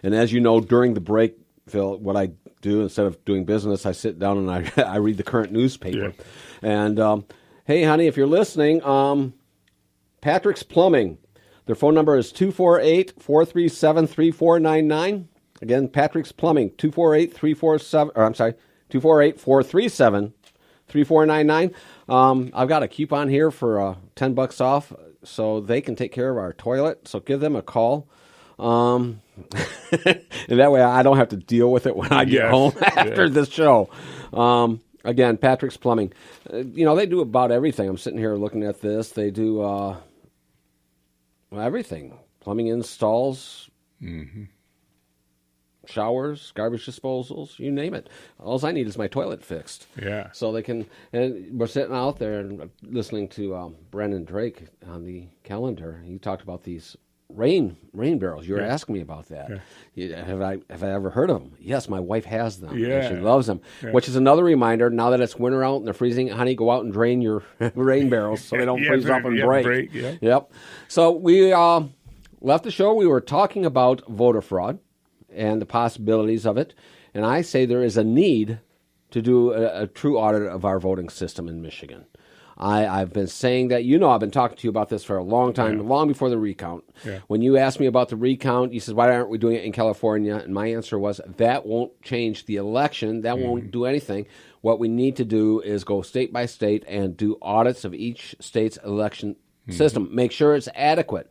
And as you know, during the break, Phil, what I do instead of doing business, I sit down and I read the current newspaper. Yeah. And hey, honey, if you're listening, Patrick's Plumbing. Their phone number is 248-437-3499. Again, Patrick's Plumbing, 248-437-3499. I've got a coupon here for $10 off, so they can take care of our toilet. So give them a call. And that way I don't have to deal with it when I get home after this show. Again, Patrick's Plumbing. They do about everything. I'm sitting here looking at this. They do everything. Plumbing installs, showers, garbage disposals, you name it. All I need is my toilet fixed. Yeah. So they can, and we're sitting out there and listening to Brendan Drake on the calendar. He talked about these rain barrels. You were asking me about that. Yeah. Have I ever heard of them? Yes, my wife has them. Yeah. And she loves them, which is another reminder, now that it's winter out and they're freezing, honey, go out and drain your rain barrels so they don't freeze up and break. Yep. So we left the show. We were talking about voter fraud and the possibilities of it. And I say there is a need to do a true audit of our voting system in Michigan. I've been saying that, I've been talking to you about this for a long time, long before the recount. Yeah. When you asked me about the recount, you said, why aren't we doing it in California? And my answer was, that won't change the election. That won't do anything. What we need to do is go state by state and do audits of each state's election system. Make sure it's adequate.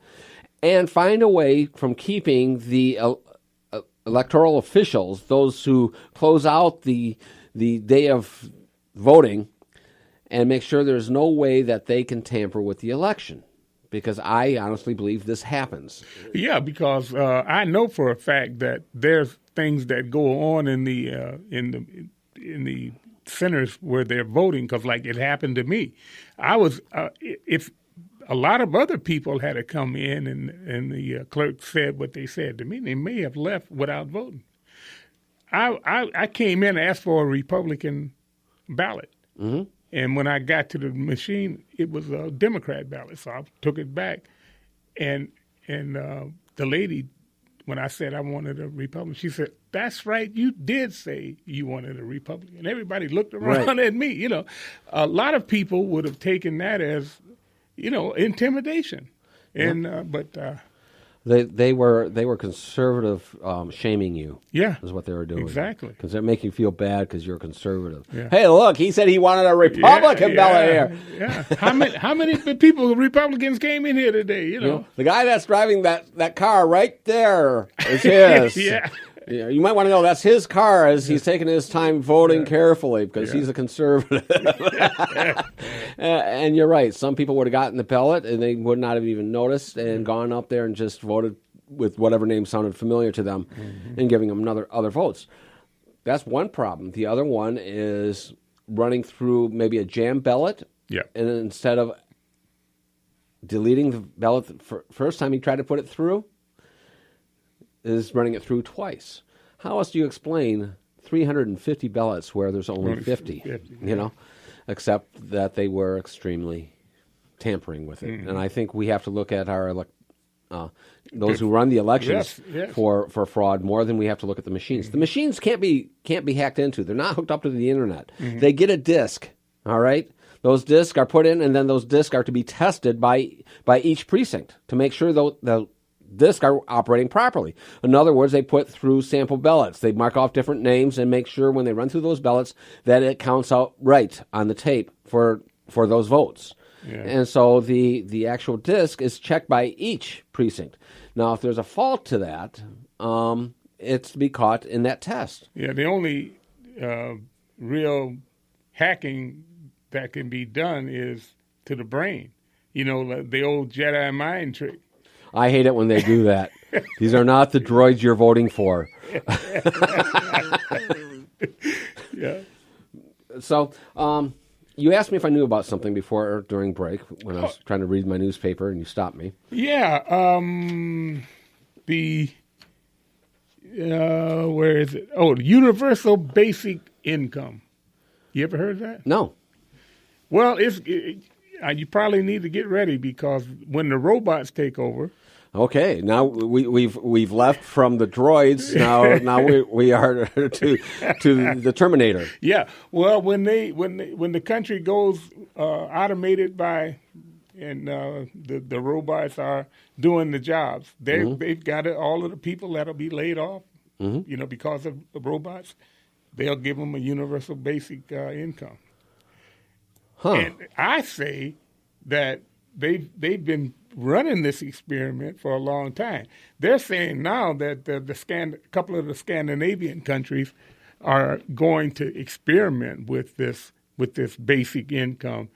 And find a way from keeping the electoral officials, those who close out the day of voting, and make sure there's no way that they can tamper with the election, because I honestly believe this happens. Yeah, because I know for a fact that there's things that go on in the centers where they're voting. Because, like, it happened to me, I was if a lot of other people had to come in and the clerk said what they said to me, they may have left without voting. I came in and asked for a Republican ballot. Mm-hmm. And when I got to the machine, it was a Democrat ballot. So I took it back. And the lady, when I said I wanted a Republican, she said, that's right, you did say you wanted a Republican. And everybody looked around at me. A lot of people would have taken that as, intimidation. And but They were conservative shaming you. Yeah. Is what they were doing. Exactly. Because they're making you feel bad because you're conservative. Yeah. Hey, look, he said he wanted a Republican ballot here. Yeah. How many people, Republicans, came in here today, The guy that's driving that car right there is his. Yeah. You might want to know that's his car as he's taking his time voting carefully because he's a conservative. And you're right. Some people would have gotten the ballot and they would not have even noticed and gone up there and just voted with whatever name sounded familiar to them and giving them other votes. That's one problem. The other one is running through maybe a jam ballot. Yeah. And instead of deleting the ballot the first time you try to put it through, is running it through twice. How else do you explain 350 ballots where there's only 50, except that they were extremely tampering with it. And I think we have to look at our those who run the elections for fraud more than we have to look at the machines. The machines can't be hacked into. They're not hooked up to the internet. They get a disk, all right? Those disks are put in, and then those disks are to be tested by each precinct to make sure the discs are operating properly. In other words, they put through sample ballots. They mark off different names and make sure when they run through those ballots that it counts out right on the tape for those votes. Yeah. And so the actual disc is checked by each precinct. Now, if there's a fault to that, it's to be caught in that test. Yeah, the only real hacking that can be done is to the brain. The old Jedi mind trick. I hate it when they do that. These are not the droids you're voting for. Yeah. So, you asked me if I knew about something before or during break when I was trying to read my newspaper, and you stopped me. Yeah. Where is it? Oh, the universal basic income. You ever heard of that? No. Well, you probably need to get ready because when the robots take over, Okay, now we've left from the droids. Now we are to the Terminator. Yeah. Well, when the country goes automated and the robots are doing the jobs, they've got all of the people that'll be laid off, because of the robots. They'll give them a universal basic income. Huh. And I say that they've been running this experiment for a long time. They're saying now that a couple of the Scandinavian countries are going to experiment with this basic income,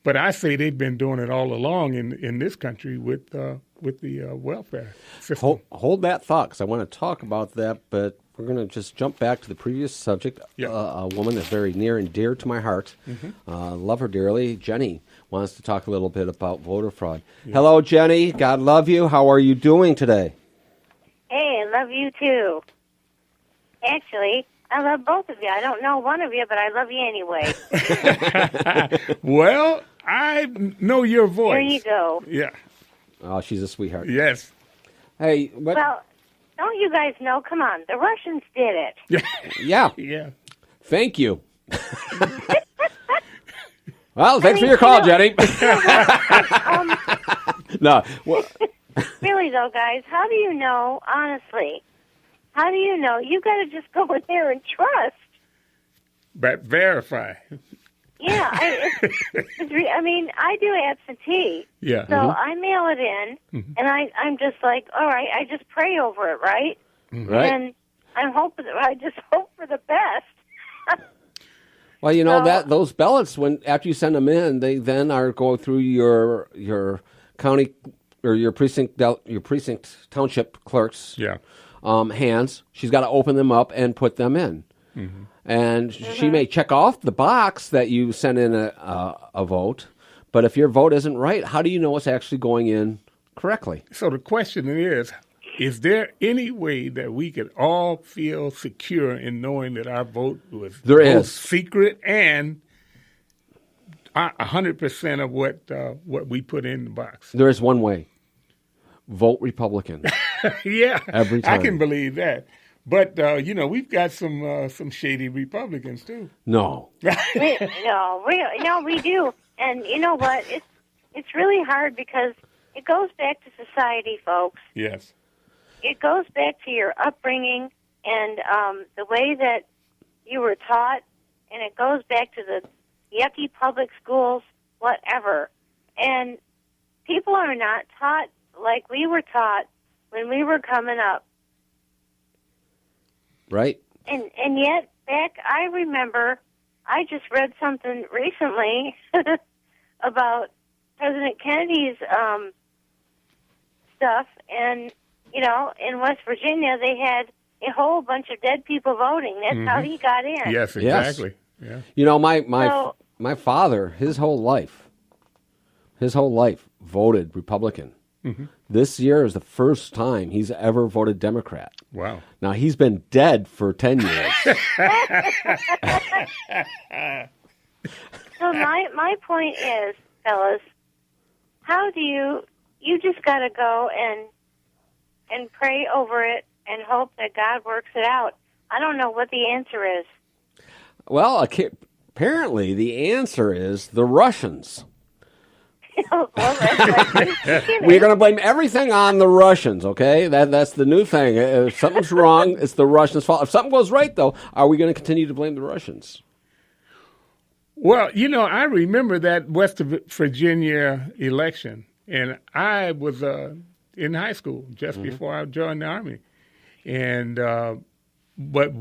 but I say they've been doing it all along in this country with the welfare system. Hold that thought, because I want to talk about that, but we're going to just jump back to the previous subject. Yep. A woman that's very near and dear to my heart. Love her dearly. Jenny wants to talk a little bit about voter fraud. Yeah. Hello, Jenny. God love you. How are you doing today? Hey, I love you too. Actually, I love both of you. I don't know one of you, but I love you anyway. Well, I know your voice. There you go. Yeah. Oh, she's a sweetheart. Yes. Hey, what? Well, don't you guys know? Come on, the Russians did it. Yeah. Yeah. Thank you. Well, thanks for your call, Jenny. No. Well, really, though, guys, how do you know, honestly, how do you know? You got to just go in there and trust. But verify. Yeah. I mean, I do absentee. Yeah. So I mail it in, and I'm just like, all right, I just pray over it, right? Right. And I just hope for the best. Well, you know that those ballots, after you send them in, they then are going through your county or your precinct township clerk's hands. She's got to open them up and put them in, and she may check off the box that you sent in a vote. But if your vote isn't right, how do you know it's actually going in correctly? So the question is there any way that we could all feel secure in knowing that our vote was both secret and 100% of what we put in the box? There is one way. Vote Republican. Yeah. Every time. I can believe that. But, we've got some shady Republicans, too. No. we do. And you know what? It's really hard because it goes back to society, folks. Yes. It goes back to your upbringing and the way that you were taught, and it goes back to the yucky public schools, whatever. And people are not taught like we were taught when we were coming up. Right. And yet, I remember, I just read something recently about President Kennedy's stuff, and in West Virginia, they had a whole bunch of dead people voting. That's how he got in. Yes, exactly. Yes. Yeah. My father, his whole life voted Republican. This year is the first time he's ever voted Democrat. Wow. Now, he's been dead for 10 years. So my point is, fellas, how do you just got to go and pray over it and hope that God works it out. I don't know what the answer is. Well, apparently the answer is the Russians. We're going to blame everything on the Russians, okay? That's the new thing. If something's wrong, it's the Russians' fault. If something goes right, though, are we going to continue to blame the Russians? Well, I remember that West Virginia election, and I was in high school just before I joined the Army. And but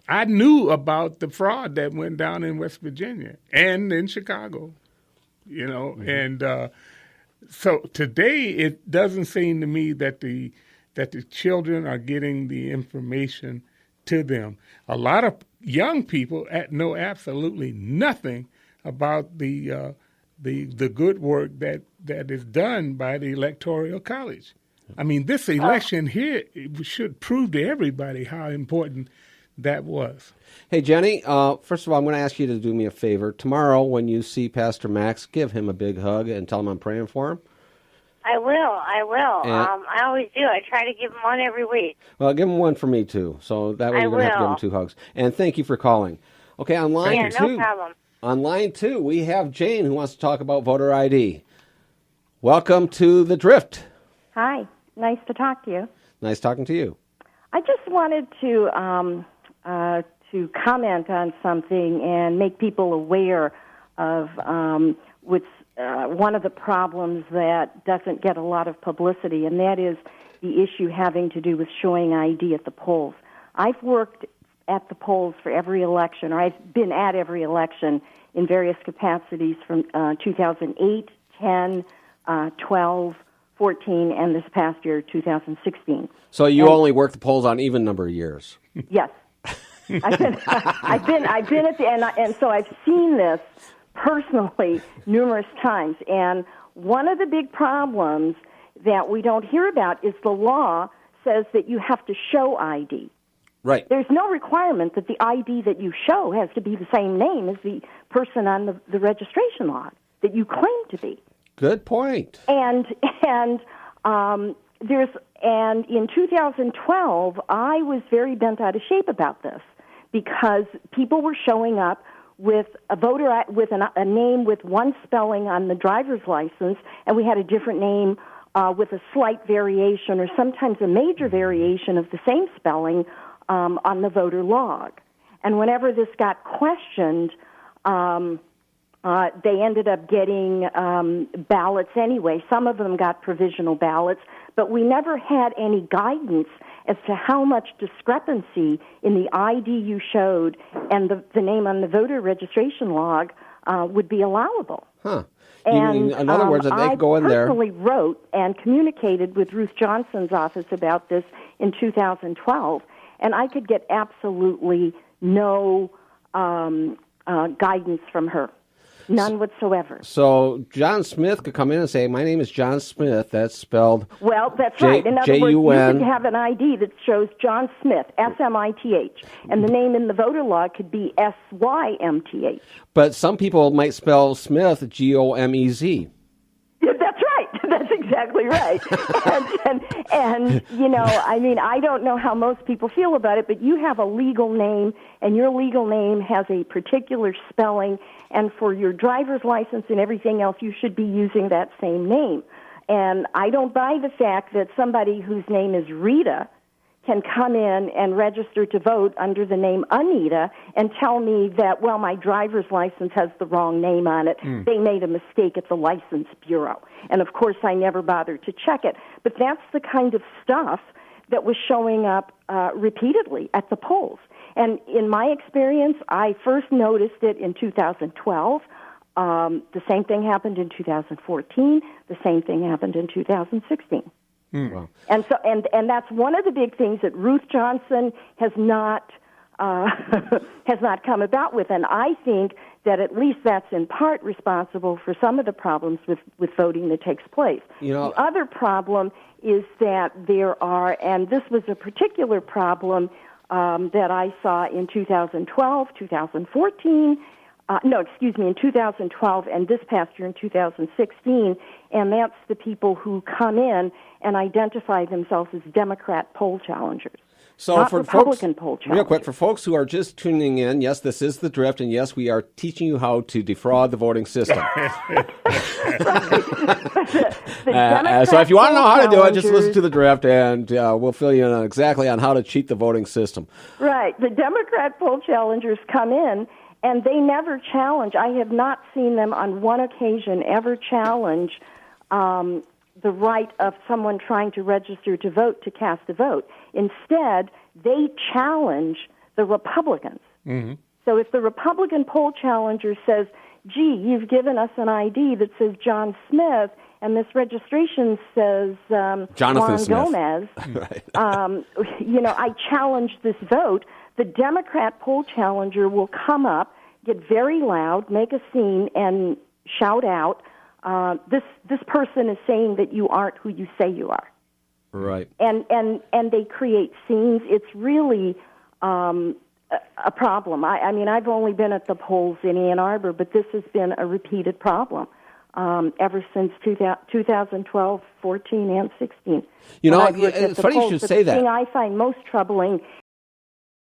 I knew about the fraud that went down in West Virginia and in Chicago, and so today it doesn't seem to me that the children are getting the information to them. A lot of young people know absolutely nothing about the good work that is done by the Electoral College. I mean, this election here should prove to everybody how important that was. Hey, Jenny, first of all, I'm going to ask you to do me a favor. Tomorrow, when you see Pastor Max, give him a big hug and tell him I'm praying for him. I will. I always do. I try to give them one every week. Well, give them one for me, too. So that way you're going to have to give them 2 hugs. And thank you for calling. Okay, on line 2. No problem. On line 2, we have Jane who wants to talk about voter ID. Welcome to The Drift. Hi. Nice to talk to you. Nice talking to you. I just wanted to comment on something and make people aware of what's one of the problems that doesn't get a lot of publicity, and that is the issue having to do with showing ID at the polls. I've worked at the polls for every election, or I've been at every election in various capacities from 2008, 10, 12, 14, and this past year, 2016. So you only work the polls on even number of years. Yes. I've been at the end, and so I've seen this personally numerous times. And one of the big problems that we don't hear about is the law says that you have to show ID. Right. There's no requirement that the ID that you show has to be the same name as the person on the registration log that you claim to be. Good point. And in 2012, I was very bent out of shape about this because people were showing up with a voter with a name with one spelling on the driver's license, and we had a different name with a slight variation or sometimes a major variation of the same spelling on the voter log. And whenever this got questioned, they ended up getting ballots anyway. Some of them got provisional ballots, but we never had any guidance as to how much discrepancy in the ID you showed and the name on the voter registration log would be allowable. Huh. And in other words, that they go in there. I personally wrote and communicated with Ruth Johnson's office about this in 2012, and I could get absolutely no guidance from her. None whatsoever. So John Smith could come in and say, my name is John Smith. That's spelled Well, that's right. In other words, you J-U-N. could have an ID that shows John Smith, S-M-I-T-H, and the name in the voter log could be S-Y-M-T-H. But some people might spell Smith G-O-M-E-Z. Yeah, that's right. That's exactly right. and, you know, I mean, I don't know how most people feel about it, but you have a legal name, and your legal name has a particular spelling, and for your driver's license and everything else, you should be using that same name. And I don't buy the fact that somebody whose name is Rita can come in and register to vote under the name Anita and tell me that, well, my driver's license has the wrong name on it. They made a mistake at the License Bureau. And, of course, I never bothered to check it. But that's the kind of stuff that was showing up repeatedly at the polls. And in my experience, I first noticed it in 2012. The same thing happened in 2014. The same thing happened in 2016. Wow. And so, and that's one of the big things that Ruth Johnson has not come about with, and I think that at least that's in part responsible for some of the problems with voting that takes place. You know, the other problem is that there are, and this was a particular problem that I saw in 2012, 2014. In 2012 and this past year in 2016, and that's the people who come in and identify themselves as Democrat poll challengers. So not for Republican folks, poll challengers. real quick, for folks who are just tuning in, yes, this is The Drift, and yes, we are teaching you how to defraud the voting system. So if you want to know how to do it, just listen to The Drift, and we'll fill you in exactly on how to cheat the voting system. Right. The Democrat poll challengers come in, and they never challenge. I have not seen them on one occasion ever challenge the right of someone trying to register to vote to cast a vote. Instead, they challenge the Republicans. Mm-hmm. So if the Republican poll challenger says, gee, you've given us an ID that says John Smith, and this registration says Juan Smith. Gomez, right. I challenge this vote, the Democrat poll challenger will come up, get very loud, make a scene, and shout out, this person is saying that you aren't who you say you are. Right. And they create scenes. It's really a problem. I mean, I've only been at the polls in Ann Arbor, but this has been a repeated problem. ever since 2012, 14, and 16. You know, it's funny you should say that. The thing I find most troubling